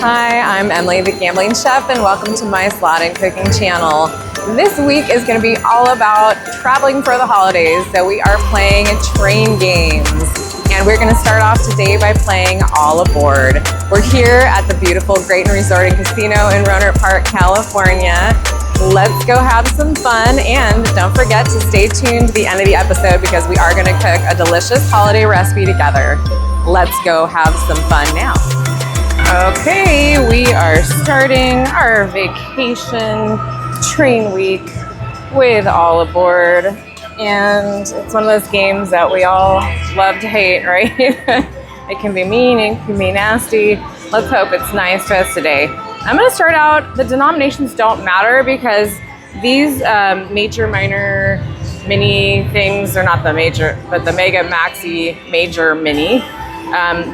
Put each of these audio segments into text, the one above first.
Hi, I'm Emily, the Gambling Chef, and welcome to my Slot and Cooking channel. This week is going to be all about traveling for the holidays, so we are playing train games. And we're going to start off today by playing All Aboard. We're here at the beautiful Grayton Resort and Casino in Rohnert Park, California. Let's go have some fun, and don't forget to stay tuned to the end of the episode because we are going to cook a delicious holiday recipe together. Let's go have some fun now. Okay, we are starting our vacation train week with All Aboard. And it's one of those games that we all love to hate, right? It can be mean, it can be nasty. Let's hope it's nice to us today. I'm going to start out, the denominations don't matter because these major, minor, mini things, they're not the major, but the mega, maxi, major, mini.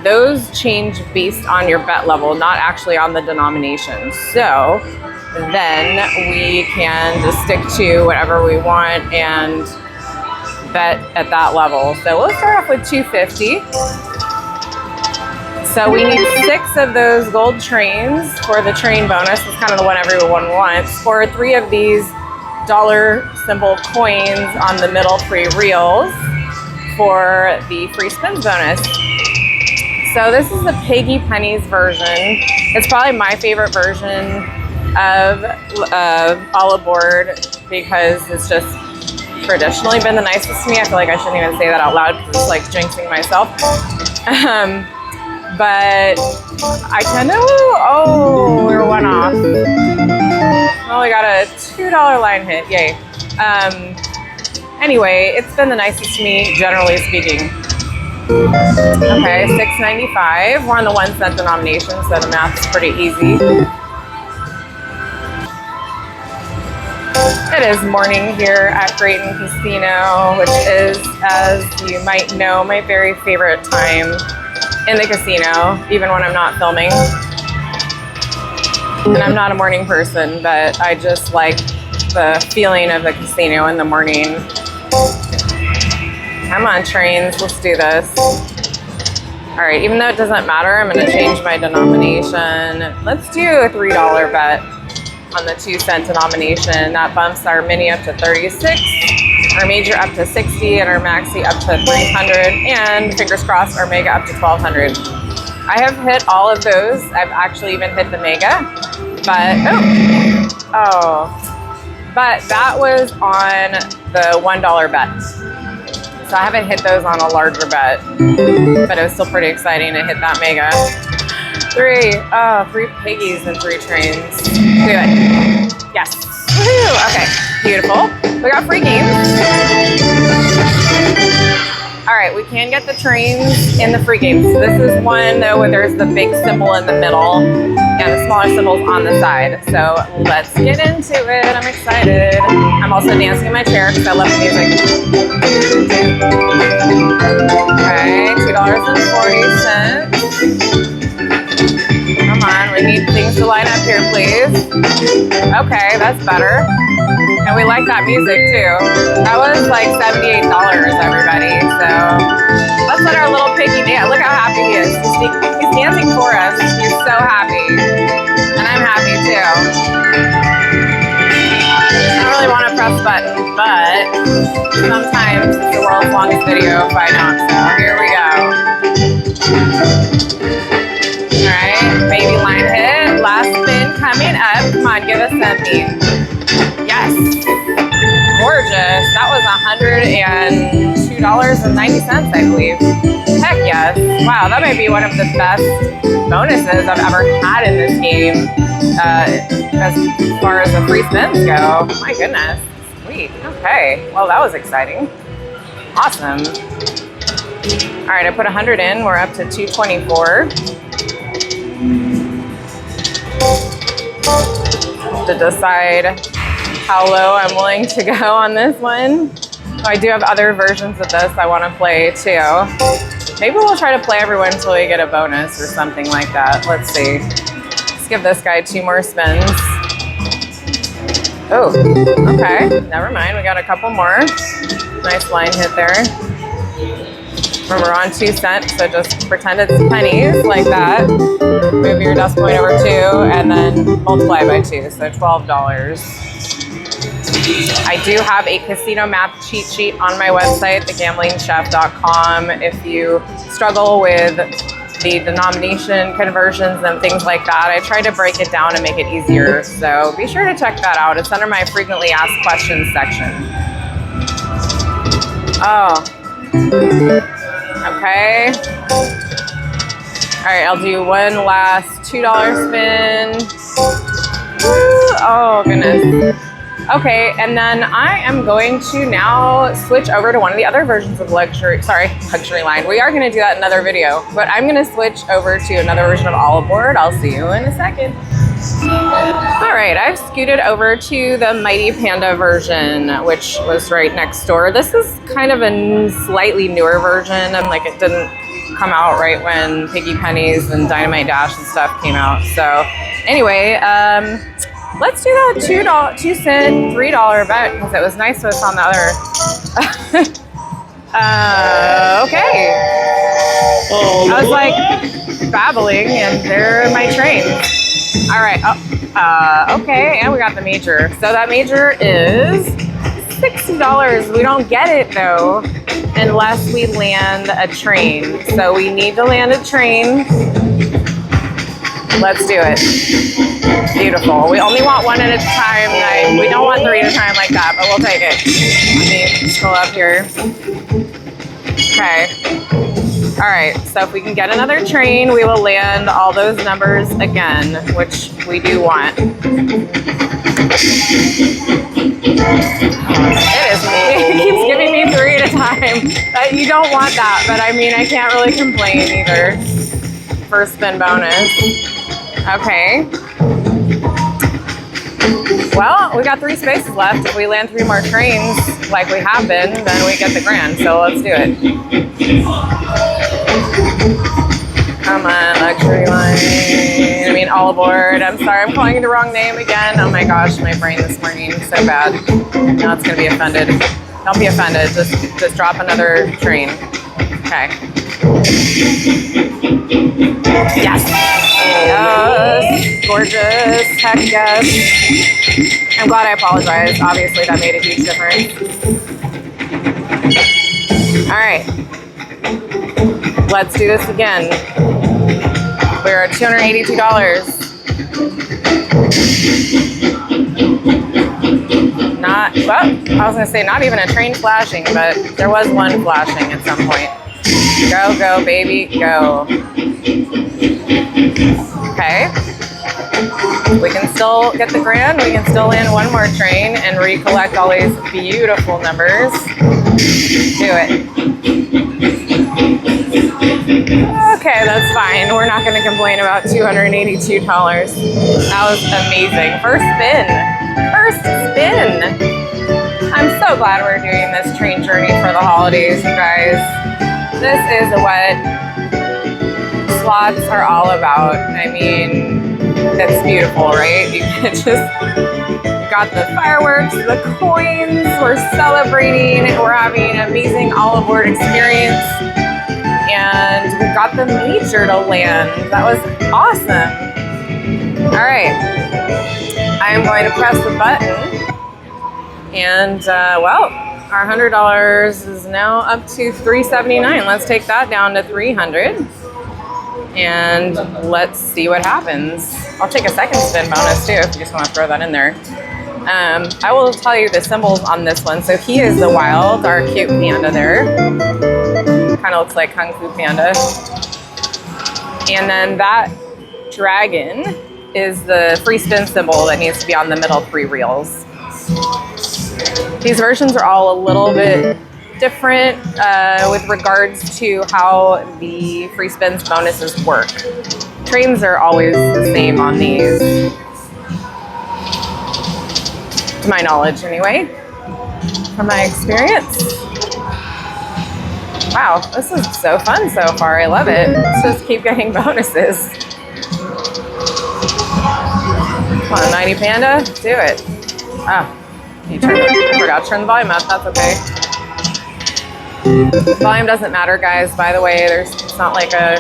Those change based on your bet level, not actually on the denomination. So then we can just stick to whatever we want and bet at that level. So we'll start off with 250. So we need 6 of those gold trains for the train bonus. It's kind of the one everyone wants. For 3 of these dollar symbol coins on the middle free reels for the free spins bonus. So this is the Piggy Pennies version. It's probably my favorite version of All Aboard because it's just traditionally been the nicest to me. I feel like I shouldn't even say that out loud because it's like jinxing myself. But I tend to, oh, we're one off. Oh, we got a $2 line hit, yay. Anyway, it's been the nicest to me, generally speaking. Okay, $6.95. We're on the 1 cent denomination, so the math is pretty easy. It is morning here at Grayton Casino, which is, as you might know, my very favorite time in the casino, even when I'm not filming. And I'm not a morning person, but I just like the feeling of the casino in the morning. Come on, trains, let's do this. All right, even though it doesn't matter, I'm gonna change my denomination. Let's do a $3 bet on the 2 cent denomination. That bumps our mini up to 36, our major up to 60, and our maxi up to 300, and fingers crossed, our mega up to 1200. I have hit all of those. I've actually even hit the mega, but, but that was on the $1 bet. So I haven't hit those on a larger bet, but it was still pretty exciting to hit that mega. 3 piggies and 3 trains. Do it. Yes. Woohoo! Okay, beautiful. We got free games. All right, we can get the trains in the free games. So this is one though where there's the big symbol in the middle and the smaller symbols on the side. So let's get into it. I'm excited. I'm also dancing in my chair because I love the music. Okay, $2.40. Come on, we need things to line up here, please. Okay, that's better. And we like that music too. That was like $78, everybody. So let's let our little piggy dance. Look how happy he is. He's dancing for us. He's so happy. And I'm happy too. I don't really want to press the button, but sometimes it's the world's longest video if I don't. So here we go. All right, baby line hit. Last spin coming up. Come on, give us something. Yes. Gorgeous. That was $102.90, I believe. Heck yes. Wow, that might be one of the best bonuses I've ever had in this game as far as the free spins go. My goodness. Sweet. Okay. Well, that was exciting. Awesome. All right, I put 100 in. We're up to 224. To decide how low I'm willing to go on this one. So I do have other versions of this I want to play too. Maybe we'll try to play everyone until we get a bonus or something like that. Let's see. Let's give this guy 2 more spins. Oh, okay. Never mind. We got a couple more. Nice line hit there. Remember, on 2 cents, so just pretend it's pennies like that. Move your decimal point over 2 and then multiply by 2, so $12. I do have a casino math cheat sheet on my website, thegamblingchef.com. If you struggle with the denomination conversions and things like that, I try to break it down and make it easier. So be sure to check that out. It's under my frequently asked questions section. Oh. Okay. All right, I'll do one last $2 spin. Woo. Oh, goodness. Okay, and then I am going to now switch over to one of the other versions of Luxury Line. We are gonna do that in another video, but I'm gonna switch over to another version of Olive Board. I'll see you in a second. All right, I've scooted over to the Mighty Panda version, which was right next door. This is kind of a slightly newer version, and like it didn't come out right when Piggy, Pennies, and Dynamite Dash and stuff came out. So anyway, let's do that $2 cent, $3 bet because it was nice to us on the other. Okay. I was like babbling and there are my trains. All right. Okay, and we got the major. So that major is $60. We don't get it though unless we land a train. So we need to land a train. Let's do it. Beautiful. We only want one at a time. We don't want 3 at a time like that, but we'll take it. Let me scroll up here. Okay. All right. So if we can get another train, we will land all those numbers again, which we do want. It keeps giving me 3 at a time. You don't want that, but I mean, I can't really complain either. First spin bonus. Okay. Well, we got 3 spaces left. If we land 3 more trains like we have been, then we get the grand. So let's do it. Come on, Luxury Line. I mean, Olive Board. I'm sorry, I'm calling it the wrong name again. Oh my gosh, my brain this morning is so bad. Now it's gonna be offended. Don't be offended. Just drop another train. Okay. Yes. Yes. Gorgeous. Heck yes. I'm glad I apologized. Obviously, that made a huge difference. All right. Let's do this again. We're at $282. Well, I was gonna say not even a train flashing, but there was one flashing at some point. Go, go, baby, go. Okay. We can still get the grand. We can still land one more train and recollect all these beautiful numbers. Do it. Okay, that's fine. We're not going to complain about $282. That was amazing. First spin. First spin. I'm so glad we're doing this train journey for the holidays, you guys. This is what slots are all about. I mean, it's beautiful, right? You can just got the fireworks, the coins, we're celebrating, we're having an amazing Olive Board experience, and we got the major to land. That was awesome. All right, I am going to press the button, and well, our $100 is now up to $379. Let's take that down to $300. And let's see what happens. I'll take a second spin bonus too if you just want to throw that in there. I will tell you the symbols on this one. So he is the wild, our cute panda there. Kind of looks like Kung Fu Panda. And then that dragon is the free spin symbol that needs to be on the middle 3 reels. These versions are all a little bit different with regards to how the free spins bonuses work. Trains are always the same on these, to my knowledge anyway, from my experience. Wow, this is so fun so far. I love it. Let's just keep getting bonuses. Come on, Mighty Panda, do it. Oh, I forgot to turn the volume up. That's okay. Volume doesn't matter, guys, by the way. It's not like a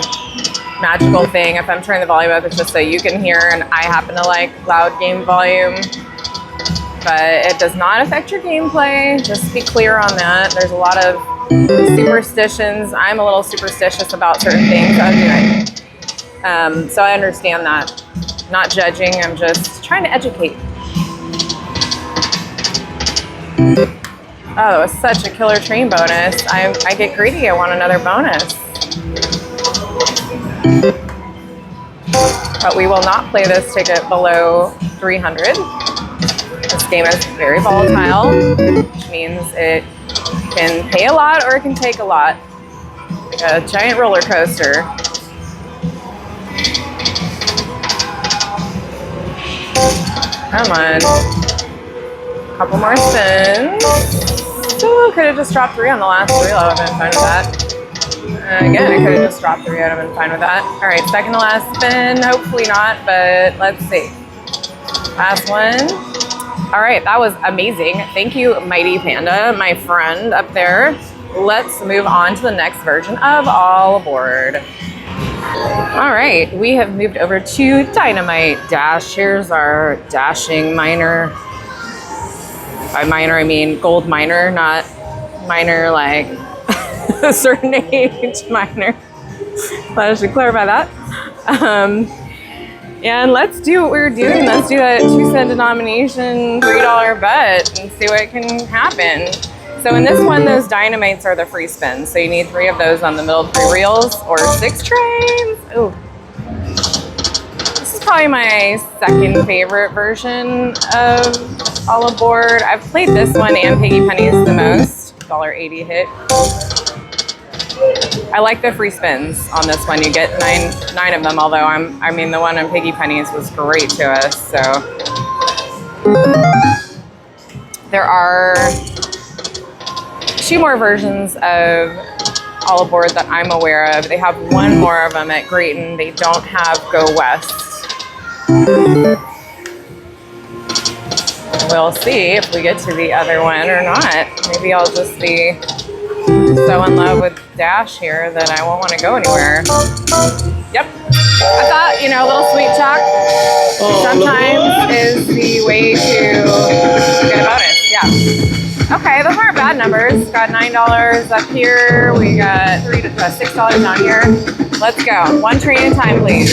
magical thing. If I'm turning the volume up, it's just so you can hear, and I happen to like loud game volume. But it does not affect your gameplay. Just be clear on that. There's a lot of superstitions. I'm a little superstitious about certain things. So I understand that. Not judging, I'm just trying to educate. Oh, that was such a killer train bonus. I get greedy, I want another bonus. But we will not play this ticket below 300. This game is very volatile, which means it can pay a lot or it can take a lot. Like a giant roller coaster. Come on. Couple more spins. Still could have just dropped 3 on the last reel. I would have been fine with that. Again, I could have just dropped 3. I would have been fine with that. All right, second to last spin. Hopefully not, but let's see. Last one. All right, that was amazing. Thank you, Mighty Panda, my friend up there. Let's move on to the next version of All Aboard. All right, we have moved over to Dynamite Dash. Here's our dashing miner. By miner, I mean gold miner, not miner like a certain age miner. I should clarify that. And let's do what we were doing. Let's do that 2-cent denomination, $3 bet and see what can happen. So in this one, those dynamites are the free spins. So you need 3 of those on the middle 3 reels or 6 trains. Ooh. This is probably my second favorite version of All Aboard. I've played this one and Piggy Pennies the most. $1.80 hit. I like the free spins on this one. You get nine of them, although I mean the one on Piggy Pennies was great to us, so. There are 2 more versions of All Aboard that I'm aware of. They have 1 more of them at Grayton. They don't have Go West. We'll see if we get to the other one or not. Maybe I'll just be so in love with Dash here that I won't want to go anywhere. Yep. I thought, a little sweet talk sometimes is the way to get a bonus. Yeah. Okay, those aren't bad numbers. Got $9 up here. We got $6 down here. Let's go. 1 train at a time, please.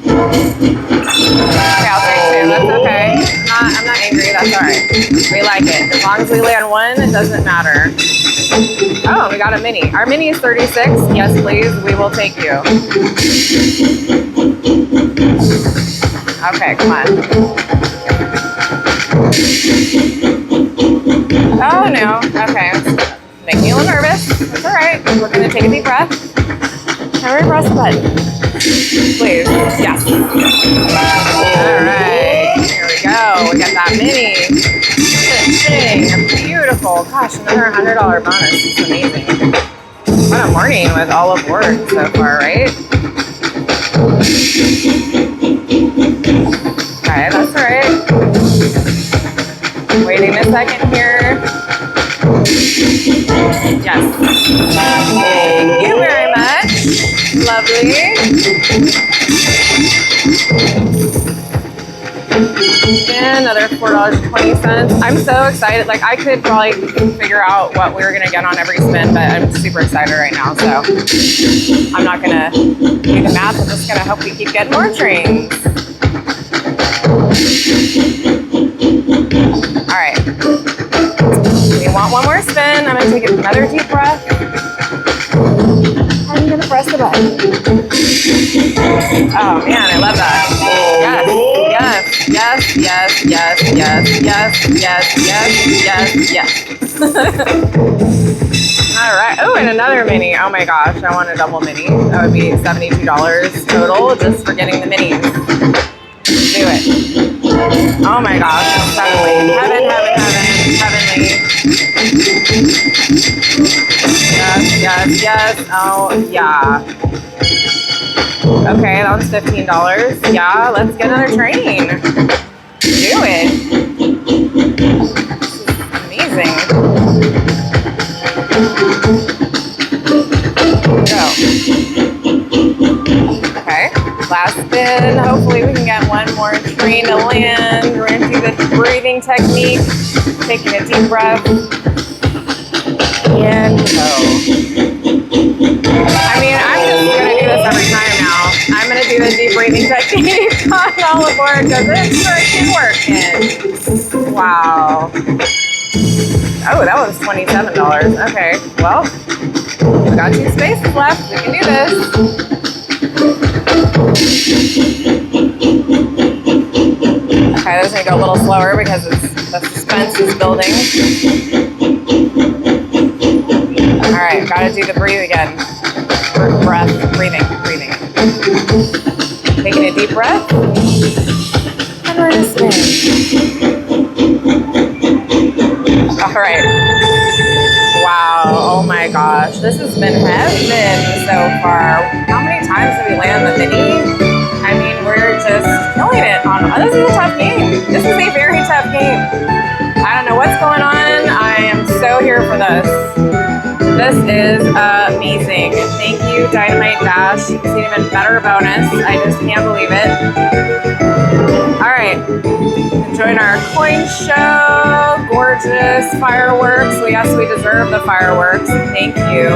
Okay, I'll take 2. That's okay. I'm not angry. That's all right. We like it. As long as we land 1, it doesn't matter. Oh, we got a mini. Our mini is 36. Yes, please. We will take you. Okay, come on. Oh, no. Okay. Making me a little nervous. That's all right. We're going to take a deep breath. And we're going to press the button. Please. Yes. All right. Here we go. We got that mini. Beautiful. Gosh, another $100 bonus. It's amazing. What a morning with All Aboard so far, right? Okay, that's all right. Waiting a second here. Yes. Thank you very much. Lovely. And another $4.20. I'm so excited. Like, I could probably figure out what we were going to get on every spin, but I'm super excited right now. So I'm not going to do the math. I'm just going to hope we keep getting more trains. All right. We want 1 more spin. I'm going to take another deep breath. I'm going to press the button. Oh, man, I love that. Yes, yes, yes, yes, yes, yes, yes, yes, yes, yes, yes. All right. Oh, and another mini. Oh, my gosh. I want a double mini. That would be $72 total just for getting the minis. Do it. Oh, my gosh. Heavenly. Heavenly. Yes. Oh, yeah. Okay, that was $15. Yeah, let's get another train. Do it. Amazing. Go. Last spin. Hopefully we can get one more train to land. We're gonna do the breathing technique. Taking a deep breath. And go. I mean, I'm just gonna do this every time now. I'm gonna do the deep breathing technique on all aboard because it's freaking working. Wow. Oh, that was $27. Okay, well, we got 2 spaces left. We can do this. Okay, this is gonna go a little slower because the suspense is building. All right, gotta do the breathe again. Breath, breathing. Taking a deep breath. And we're gonna spin. All right. Wow, oh my gosh. This has been heaven so far. How many times did we land the mini? I mean, we're just killing it on, this is a tough game. This is a very tough game. I don't know what's going on. I am so here for this. This is amazing. Thank you, Dynamite Dash. It's an even better bonus. I just can't believe it. All right, enjoying our coin show. Gorgeous fireworks. Well, yes, we deserve the fireworks. Thank you.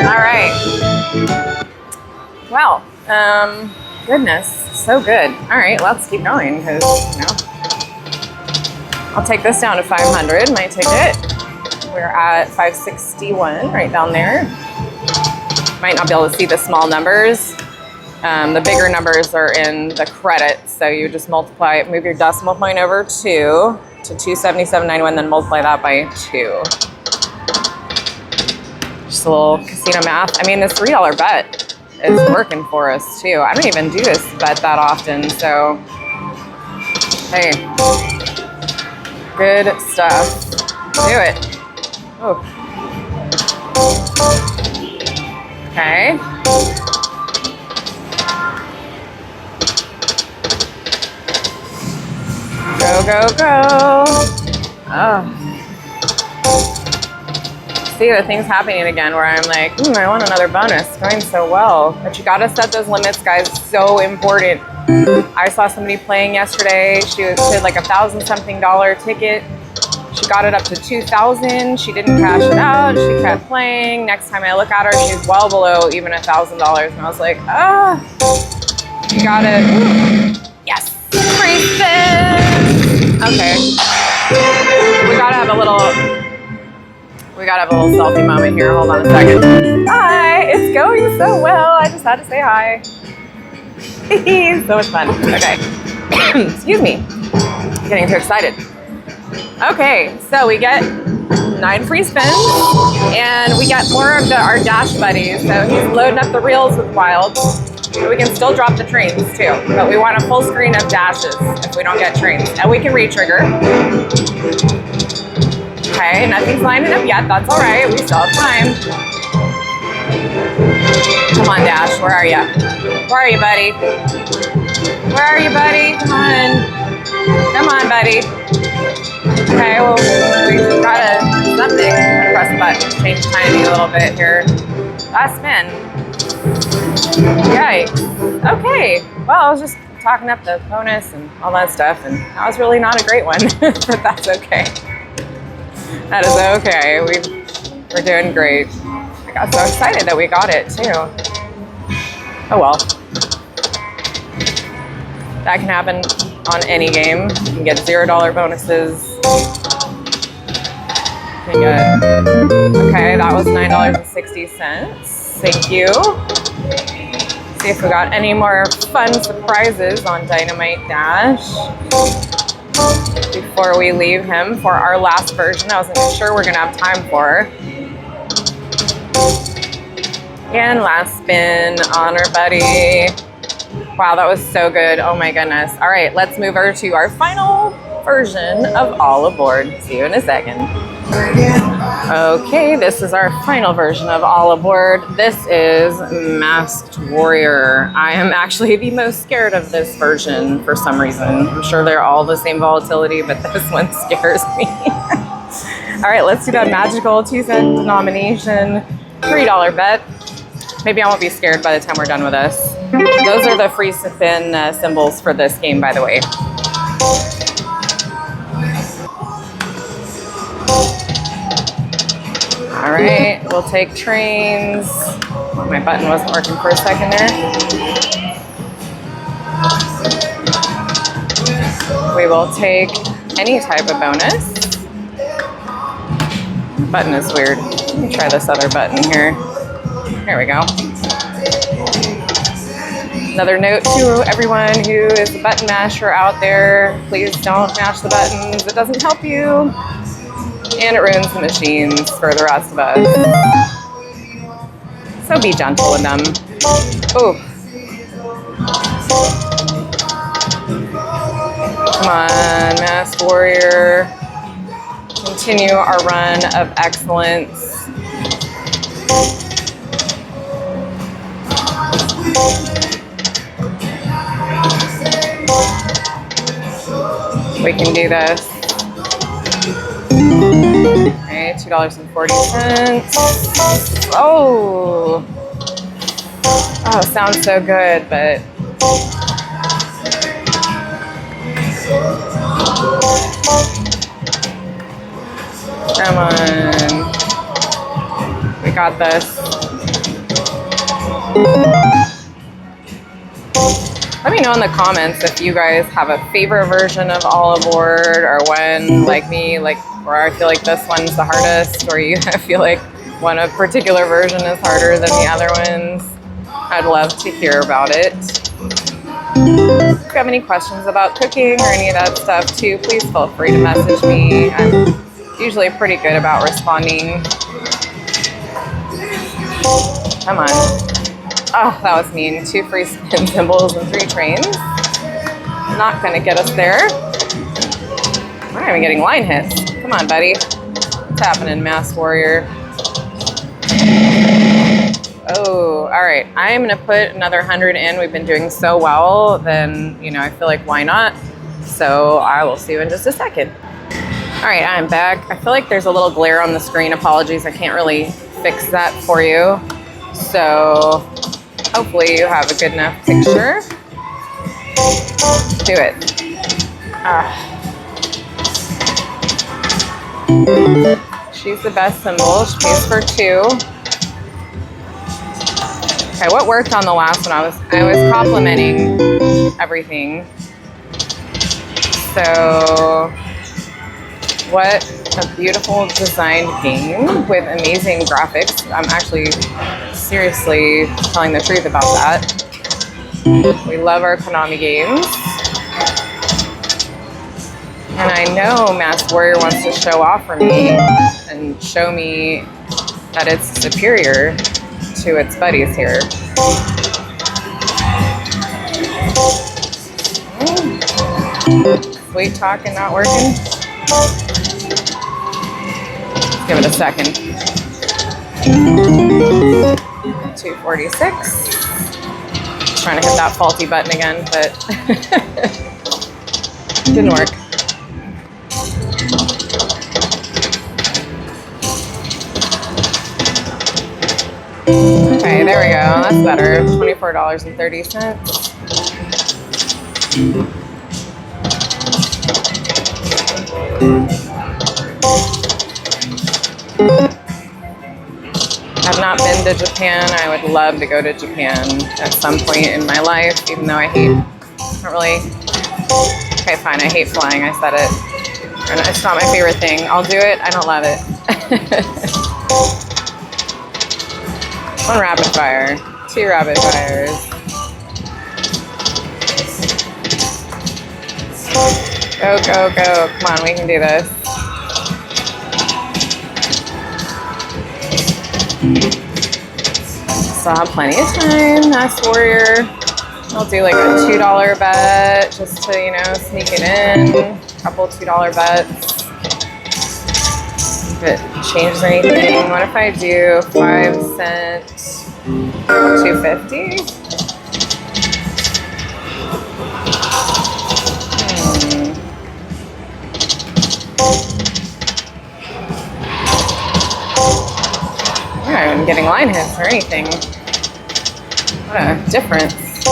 All right. Wow. Goodness, so good. All right, let's keep going because, you know, I'll take this down to 500, my ticket. We're at 561 right down there. Might not be able to see the small numbers. The bigger numbers are in the credits, so you just multiply, move your decimal point over 2 to 277.91, then multiply that by 2. Just a little casino math. I mean, this $3 bet is working for us too. I don't even do this bet that often, so hey, good stuff. Do it. Oh. Okay. Go. Oh. See, the thing's happening again where I'm like, I want another bonus. It's going so well. But you gotta set those limits, guys. So important. I saw somebody playing yesterday. She did like $1,000-something ticket. She got it up to 2,000. She didn't cash it out. She kept playing. Next time I look at her, she's well below even $1,000. And I was like, you got it. Yes. Free spin. Okay. We gotta have a little selfie moment here. Hold on a second. Hi. It's going so well. I just had to say hi. So much fun. Okay. Excuse me. I'm getting too excited. Okay, so we get 9 free spins, and we get more of our dash buddies. So he's loading up the reels with wilds. So we can still drop the trains too, but we want a full screen of dashes if we don't get trains. And we can re-trigger. Okay, nothing's lining up yet. That's all right. We still have time. Come on, Dash. Where are you? Where are you, buddy? Where are you, buddy? Come on. Come on, buddy. Okay, well, we got something. I'm gonna press the button. Change timing a little bit here. Last spin. Yikes. Okay. Well, I was just talking up the bonus and all that stuff, and that was really not a great one, but that's okay. That is okay. We're doing great. I got so excited that we got it too. Oh well. That can happen on any game. You can get $0 bonuses. Okay, that was $9.60. Thank you. See if we got any more fun surprises on Dynamite Dash before we leave him for our last version. I wasn't sure we're gonna have time for. And last spin on our buddy. Wow, that was so good. Oh my goodness. All right, let's move over to our final version of All Aboard. See you in a second. Okay, this is our final version of All Aboard. This is Masked Warrior. I am actually the most scared of this version for some reason. I'm sure they're all the same volatility, but this one scares me. All right, let's do that magical 2-cent denomination $3 bet. Maybe I won't be scared by the time we're done with this. Those are the free spin symbols for this game, by the way. All right, we'll take trains. Oh, my button wasn't working for a second there. We will take any type of bonus. Button is weird. Let me try this other button here. There we go. Another note to everyone who is a button masher out there, please don't mash the buttons. It doesn't help you. And it ruins the machines for the rest of us. So be gentle with them. Ooh. Come on, Masked Warrior. Continue our run of excellence. We can do this. Okay, $2.40. Oh, sounds so good, but come on, we got this. Let me know in the comments if you guys have a favorite version of All Aboard, or one like me, where I feel like this one's the hardest, or you feel like one a particular version is harder than the other ones. I'd love to hear about it. If you have any questions about cooking or any of that stuff too, please feel free to message me. I'm usually pretty good about responding. Come on. Oh, that was mean. 2 free spin symbols and 3 trains. Not gonna get us there. We're not even getting line hits. Come on, buddy. What's happening, Masked Warrior? Oh, all right. I'm gonna put another 100 in. We've been doing so well, then, I feel like why not? So I will see you in just a second. All right, I'm back. I feel like there's a little glare on the screen. Apologies, I can't really fix that for you. So hopefully you have a good enough picture. Do it. She's the best symbol. She pays for 2. Okay, what worked on the last one? I was complimenting everything. So, what a beautiful designed game with amazing graphics. I'm actually seriously telling the truth about that. We love our Konami games. And I know Masked Warrior wants to show off for me and show me that it's superior to its buddies here. Sweet talking not working. Let's give it a second. 246. Trying to hit that faulty button again, but didn't work. Okay, there we go. That's better. $24.30. I've not been to Japan. I would love to go to Japan at some point in my life, even though I don't really, okay, fine, I hate flying, I said it. It's not my favorite thing. I'll do it, I don't love it. 1 rapid fire, 2 rapid fires. Go, go, go. Come on, we can do this. Still have plenty of time. Masked Warrior. I'll do like a $2 bet just to, sneak it in. A couple $2 bets. If it changes anything. What if I do 5 cents, 250? I'm not even getting line hits or anything. What a difference. Ooh,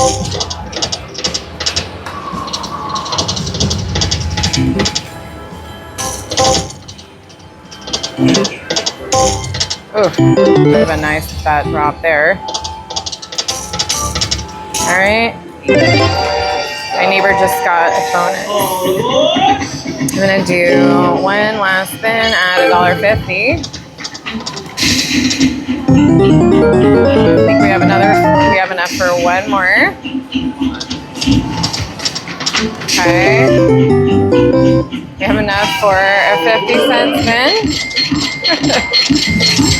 would have been nice if that dropped there. All right. My neighbor just got a bonus. I'm gonna do one last spin at $1.50. I think we have enough for one more. Okay. We have enough for a 50-cent spin.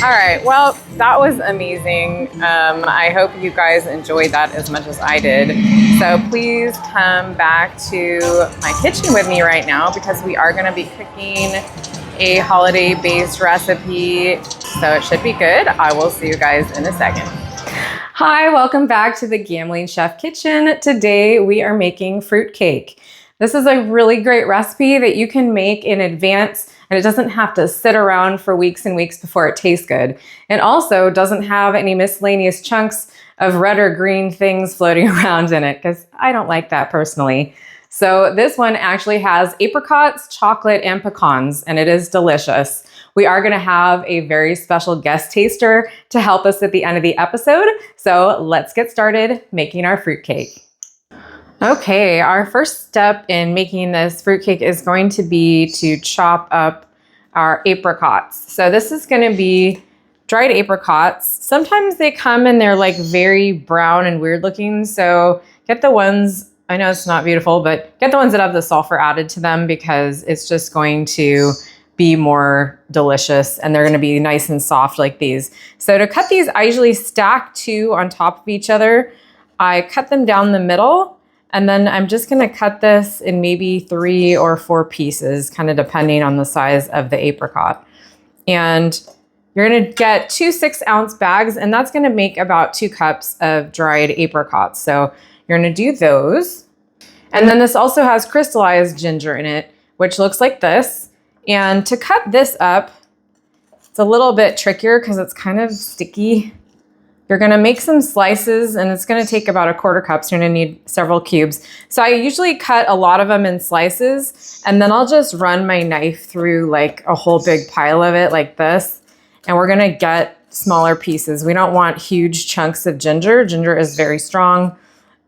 All right, well, that was amazing. I hope you guys enjoyed that as much as I did. So please come back to my kitchen with me right now because we are gonna be cooking a holiday-based recipe, so it should be good. I will see you guys in a second. Hi, welcome back to the Gambling Chef Kitchen. Today we are making fruitcake. This is a really great recipe that you can make in advance, and it doesn't have to sit around for weeks and weeks before it tastes good. It also doesn't have any miscellaneous chunks of red or green things floating around in it, because I don't like that personally. So this one actually has apricots, chocolate, and pecans, and it is delicious. We are gonna have a very special guest taster to help us at the end of the episode. So let's get started making our fruitcake. Okay, our first step in making this fruitcake is going to be to chop up our apricots. So this is gonna be dried apricots. Sometimes they come and they're like very brown and weird looking. So get the ones, I know it's not beautiful, but get the ones that have the sulfur added to them because it's just going to be more delicious and they're gonna be nice and soft like these. So to cut these, I usually stack two on top of each other. I cut them down the middle. And then I'm just gonna cut this in maybe 3 or 4 pieces, kind of depending on the size of the apricot. And you're gonna get 2 6-ounce bags, and that's gonna make about 2 cups of dried apricots. So you're gonna do those. And then this also has crystallized ginger in it, which looks like this. And to cut this up, it's a little bit trickier because it's kind of sticky. You're gonna make some slices and it's gonna take about 1/4 cup, so you're gonna need several cubes. So I usually cut a lot of them in slices and then I'll just run my knife through like a whole big pile of it like this. And we're gonna get smaller pieces. We don't want huge chunks of ginger. Ginger is very strong.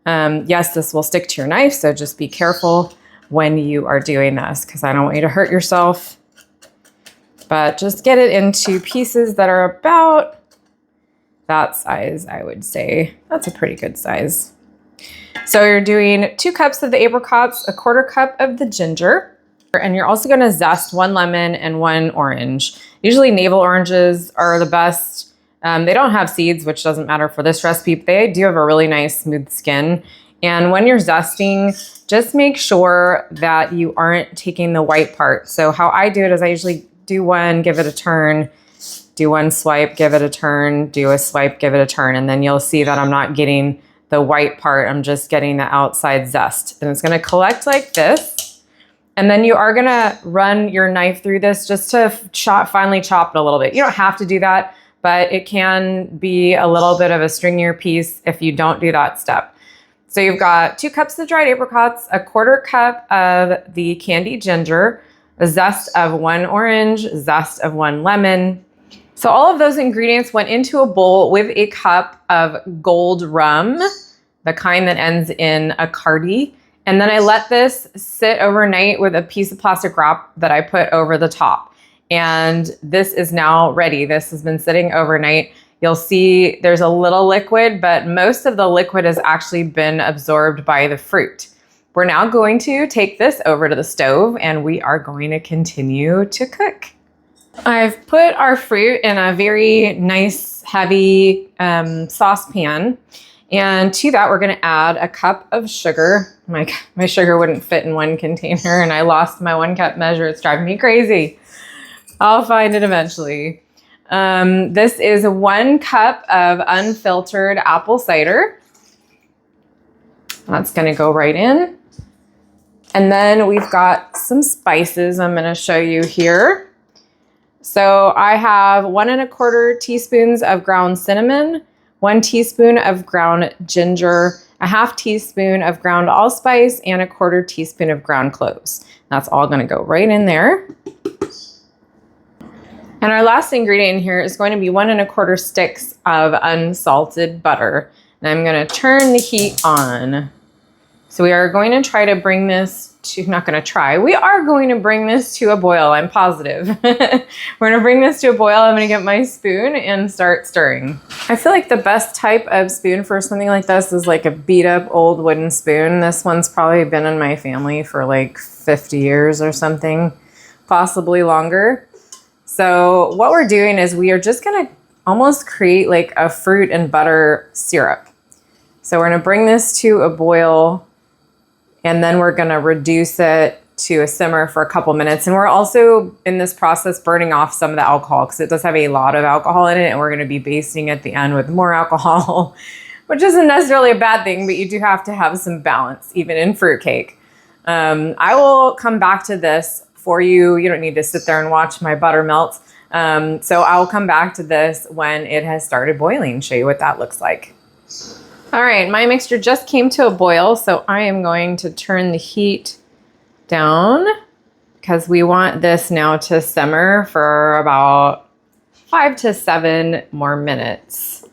Yes, this will stick to your knife, so just be careful when you are doing this because I don't want you to hurt yourself. But just get it into pieces that are about that size, I would say. That's a pretty good size. So you're doing 2 cups of the apricots, 1/4 cup of the ginger, and you're also gonna zest 1 lemon and 1 orange. Usually navel oranges are the best. They don't have seeds, which doesn't matter for this recipe, but they do have a really nice smooth skin. And when you're zesting, just make sure that you aren't taking the white part. So how I do it is I usually do one, give it a turn, do 1 swipe, give it a turn, do a swipe, give it a turn, and then you'll see that I'm not getting the white part, I'm just getting the outside zest. And it's gonna collect like this. And then you are gonna run your knife through this just to finely chop it a little bit. You don't have to do that, but it can be a little bit of a stringier piece if you don't do that step. So you've got 2 cups of dried apricots, 1/4 cup of the candied ginger, a zest of 1 orange, zest of 1 lemon. So all of those ingredients went into a bowl with a cup of gold rum, the kind that ends in a cardi. And then I let this sit overnight with a piece of plastic wrap that I put over the top. And this is now ready. This has been sitting overnight. You'll see there's a little liquid, but most of the liquid has actually been absorbed by the fruit. We're now going to take this over to the stove and we are going to continue to cook. I've put our fruit in a very nice, heavy saucepan. And to that, we're gonna add 1 cup of sugar. My sugar wouldn't fit in 1 container and I lost my 1 cup measure. It's driving me crazy. I'll find it eventually. This is 1 cup of unfiltered apple cider. That's gonna go right in. And then we've got some spices I'm gonna show you here. So I have 1 1/4 teaspoons of ground cinnamon, 1 teaspoon of ground ginger, a half teaspoon of ground allspice, and a quarter teaspoon of ground cloves. That's all gonna go right in there. And our last ingredient here is going to be 1 1/4 sticks of unsalted butter. And I'm gonna turn the heat on. So we are going to try to bring this to, not going to try, we are going to bring this to a boil, I'm positive. We're going to bring this to a boil. I'm going to get my spoon and start stirring. I feel like the best type of spoon for something like this is like a beat up old wooden spoon. This one's probably been in my family for like 50 years or something, possibly longer. So what we're doing is we are just going to almost create like a fruit and butter syrup. So we're going to bring this to a boil, and then we're gonna reduce it to a simmer for a couple minutes. And we're also in this process burning off some of the alcohol because it does have a lot of alcohol in it, and we're gonna be basting at the end with more alcohol, which isn't necessarily a bad thing, but you do have to have some balance, even in fruitcake. I will come back to this for you. You don't need to sit there and watch my butter melt. So I'll come back to this when it has started boiling, show you what that looks like. All right, my mixture just came to a boil, so I am going to turn the heat down because we want this now to simmer for about 5 to 7 more minutes.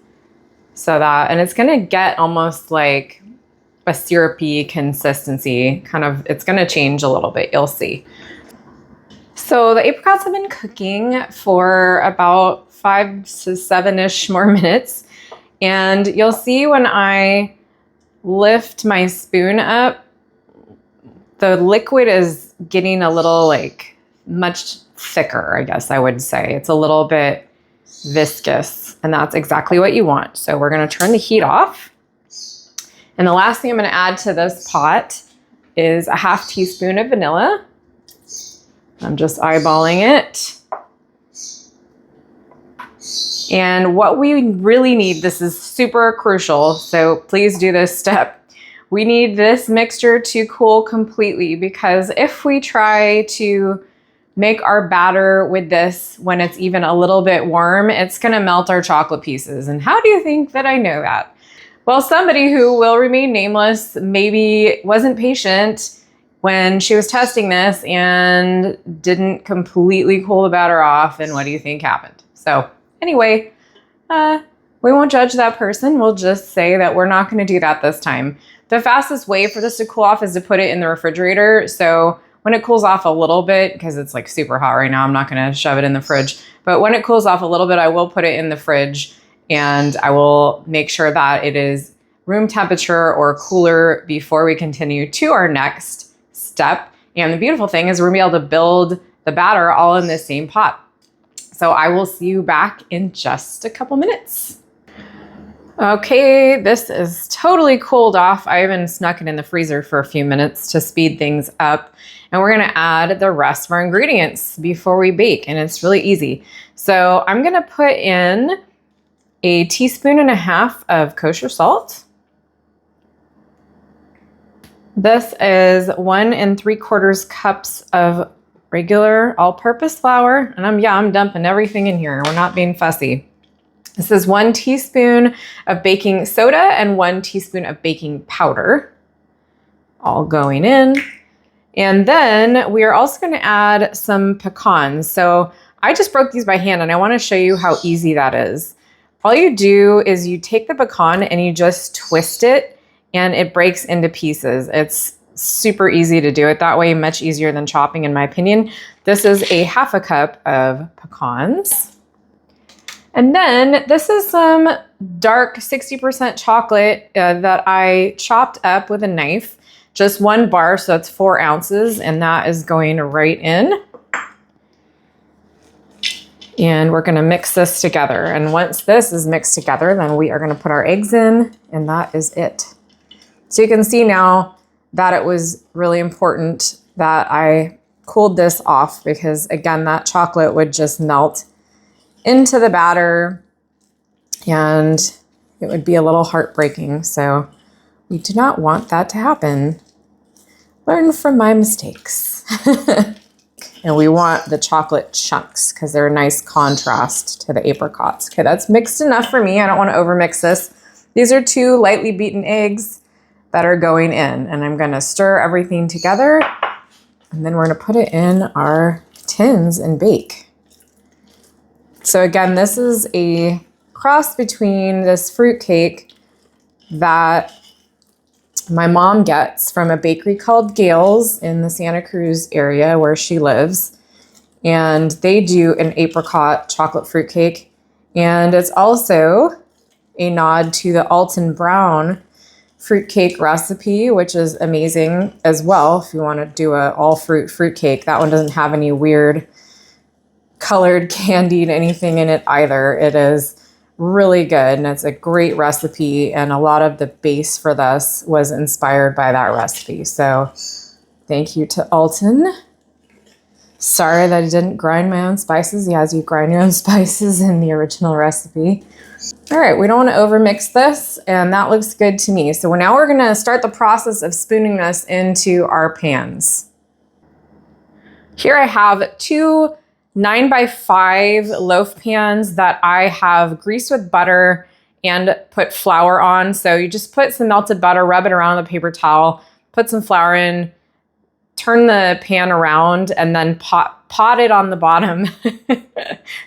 So that, and it's gonna get almost like a syrupy consistency, kind of, it's gonna change a little bit, you'll see. So the apricots have been cooking for about 5 to 7-ish more minutes. And you'll see when I lift my spoon up, the liquid is getting a little like much thicker, I guess I would say. It's a little bit viscous, and that's exactly what you want. So we're gonna turn the heat off. And the last thing I'm gonna add to this pot is a half teaspoon of vanilla. I'm just eyeballing it. And what we really need, this is super crucial, so please do this step. We need this mixture to cool completely, because if we try to make our batter with this when it's even a little bit warm, it's gonna melt our chocolate pieces. And how do you think that I know that? Well, somebody who will remain nameless maybe wasn't patient when she was testing this and didn't completely cool the batter off, and what do you think happened? So anyway, we won't judge that person. We'll just say that we're not going to do that this time. The fastest way for this to cool off is to put it in the refrigerator. So when it cools off a little bit, because it's like super hot right now, I'm not going to shove it in the fridge. But when it cools off a little bit, I will put it in the fridge, and I will make sure that it is room temperature or cooler before we continue to our next step. And the beautiful thing is we're going to be able to build the batter all in the same pot. So I will see you back in just a couple minutes. Okay, this is totally cooled off. I even snuck it in the freezer for a few minutes to speed things up. And we're gonna add the rest of our ingredients before we bake, and it's really easy. So I'm gonna put in 1.5 teaspoons of kosher salt. This is 1 3/4 cups of regular all-purpose flour, and I'm dumping everything in here. We're not being fussy. This is 1 teaspoon of baking soda and 1 teaspoon of baking powder, all going in. And then we are also going to add some pecans. So I just broke these by hand, and I want to show you how easy that is. All you do is you take the pecan and you just twist it, and it breaks into pieces. It's super easy to do it that way, much easier than chopping, in my opinion. This is a 1/2 cup of pecans. And then this is some dark 60% chocolate that I chopped up with a knife, just 1 bar, so that's 4 ounces, and that is going right in. And we're gonna mix this together. And once this is mixed together, then we are gonna put our eggs in, and that is it. So you can see now that it was really important that I cooled this off, because again, that chocolate would just melt into the batter and it would be a little heartbreaking. So we do not want that to happen. Learn from my mistakes. And we want the chocolate chunks because they're a nice contrast to the apricots. Okay, that's mixed enough for me. I don't want to overmix this. These are 2 lightly beaten eggs. that are going in. And I'm gonna stir everything together, and then we're gonna put it in our tins and bake. So again, this is a cross between this fruitcake that my mom gets from a bakery called Gail's in the Santa Cruz area where she lives. And they do an apricot chocolate fruitcake. And it's also a nod to the Alton Brown fruitcake recipe, which is amazing as well if you want to do a all fruit fruitcake. That one doesn't have any weird colored candied anything in it either. It is really good, and it's a great recipe, and a lot of the base for this was inspired by that recipe. So thank you to Alton. Sorry that I didn't grind my own spices. Yes, you grind your own spices in the original recipe. All right, we don't want to overmix this, and that looks good to me. So now we're gonna start the process of spooning this into our pans. Here I have 2 9x5 loaf pans that I have greased with butter and put flour on. So you just put some melted butter, rub it around with a paper towel, put some flour in, turn the pan around, and then pot it on the bottom.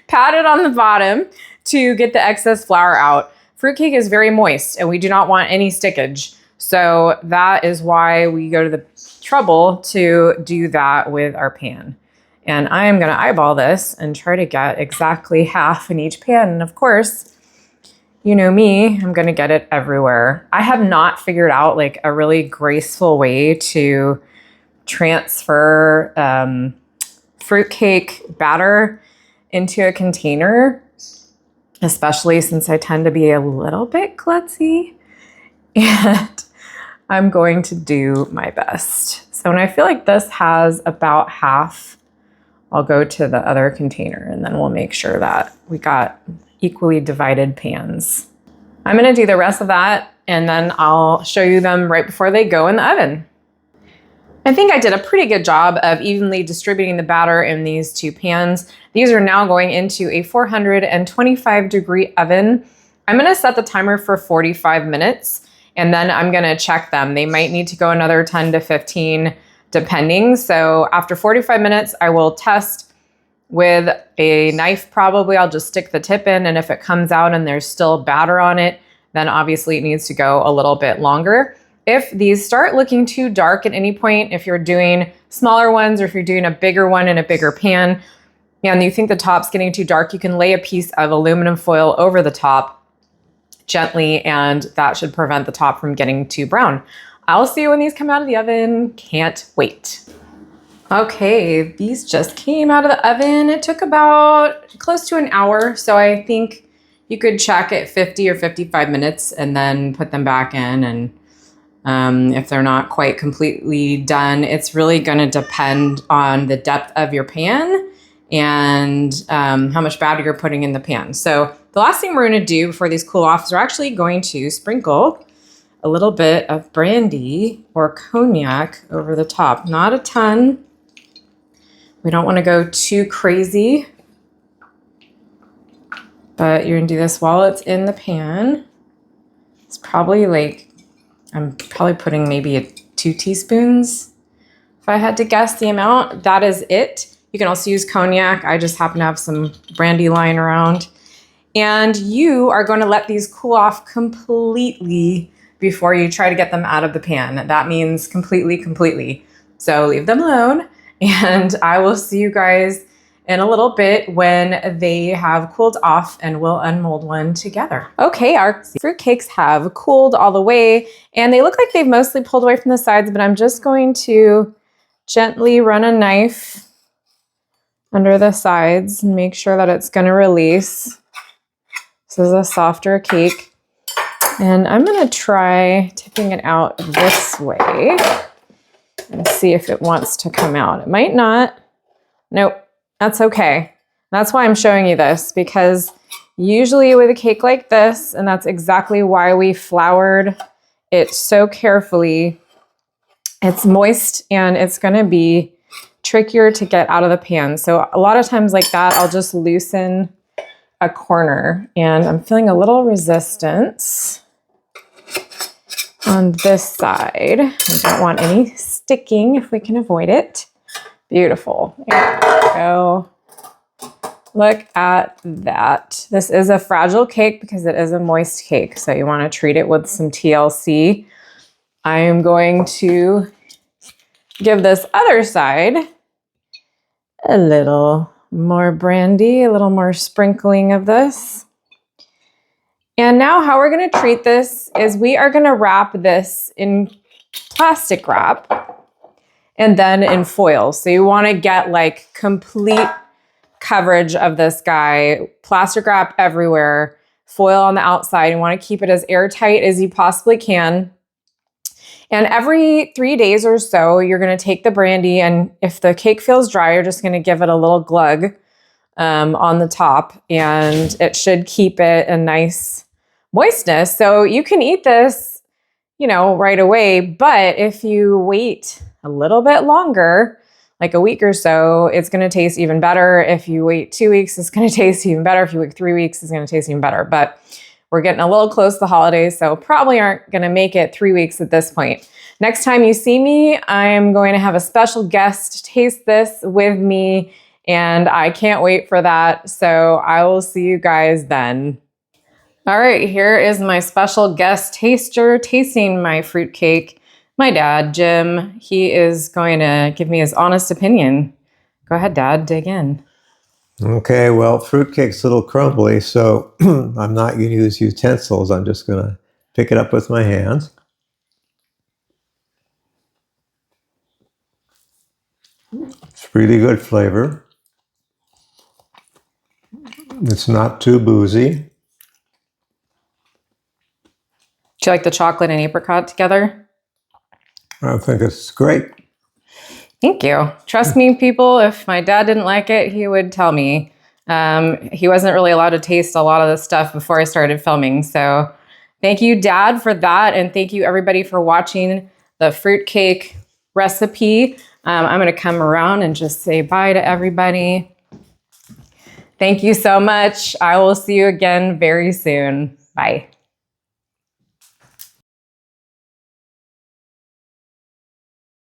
Pat it on the bottom to get the excess flour out. Fruitcake is very moist, and we do not want any stickage. So that is why we go to the trouble to do that with our pan. And I am gonna eyeball this and try to get exactly half in each pan. And of course, you know me, I'm gonna get it everywhere. I have not figured out like a really graceful way to transfer fruitcake batter into a container, especially since I tend to be a little bit klutzy, and I'm going to do my best. So when I feel like this has about half, I'll go to the other container, and then we'll make sure that we got equally divided pans. I'm gonna do the rest of that, and then I'll show you them right before they go in the oven. I think I did a pretty good job of evenly distributing the batter in these 2 pans. These are now going into a 425-degree oven. I'm gonna set the timer for 45 minutes, and then I'm gonna check them. They might need to go another 10 to 15 depending. So after 45 minutes, I will test with a knife probably. I'll just stick the tip in, and if it comes out and there's still batter on it, then obviously it needs to go a little bit longer. If these start looking too dark at any point, if you're doing smaller ones or if you're doing a bigger one in a bigger pan and you think the top's getting too dark, you can lay a piece of aluminum foil over the top gently, and that should prevent the top from getting too brown. I'll see you when these come out of the oven. Can't wait. Okay, these just came out of the oven. It took about close to an hour, so I think you could check at 50 or 55 minutes and then put them back in. And if they're not quite completely done, it's really going to depend on the depth of your pan and how much batter you're putting in the pan. So the last thing we're going to do before these cool off is we're actually going to sprinkle a little bit of brandy or cognac over the top. Not a ton. We don't want to go too crazy, but you're gonna do this while it's in the pan. It's probably like, I'm probably putting maybe 2 teaspoons. If I had to guess the amount, that is it. You can also use cognac. I just happen to have some brandy lying around. And you are going to let these cool off completely before you try to get them out of the pan. That means completely. So leave them alone, and I will see you guys in a little bit when they have cooled off, and we'll unmold one together. Okay, our fruitcakes have cooled all the way, and they look like they've mostly pulled away from the sides, but I'm just going to gently run a knife under the sides and make sure that it's going to release. This is a softer cake. And I'm gonna try tipping it out this way and see if it wants to come out. It might not. Nope, that's okay. That's why I'm showing you this, because usually with a cake like this, and that's exactly why we floured it so carefully, it's moist and it's gonna be trickier to get out of the pan. So a lot of times like that, I'll just loosen a corner, and I'm feeling a little resistance. on this side. We don't want any sticking if we can avoid it. Beautiful. There we go. Look at that. This is a fragile cake because it is a moist cake, so you want to treat it with some TLC. I am going to give this other side a little more brandy, a little more sprinkling of this. And now how we're going to treat this is we are going to wrap this in plastic wrap and then in foil. So you want to get like complete coverage of this guy, plastic wrap everywhere, foil on the outside. You want to keep it as airtight as you possibly can. And every 3 days or so, you're going to take the brandy, and if the cake feels dry, you're just going to give it a little glug on the top, and it should keep it a nice moistness. So you can eat this, you know, right away, but if you wait a little bit longer, like a week or so, it's going to taste even better. If you wait 2 weeks, it's going to taste even better. If you wait 3 weeks, it's going to taste even better. But we're getting a little close to the holidays, so probably aren't going to make it 3 weeks at this point. Next time you see me, I'm going to have a special guest taste this with me, and I can't wait for that. So I will see you guys then. All right, here is my special guest taster tasting my fruitcake. My dad, Jim, he is going to give me his honest opinion. Go ahead, Dad, dig in. Okay, well, fruitcake's a little crumbly, so I'm not going to use utensils. I'm just going to pick it up with my hands. It's really good flavor. It's not too boozy. Do you like the chocolate and apricot together? I think it's great. Thank you. Trust me, people, if my dad didn't like it, he would tell me. He wasn't really allowed to taste a lot of this stuff before I started filming. So thank you, Dad, for that. And thank you, everybody, for watching the fruitcake recipe. I'm going to come around and just say bye to everybody. Thank you so much. I will see you again very soon. Bye.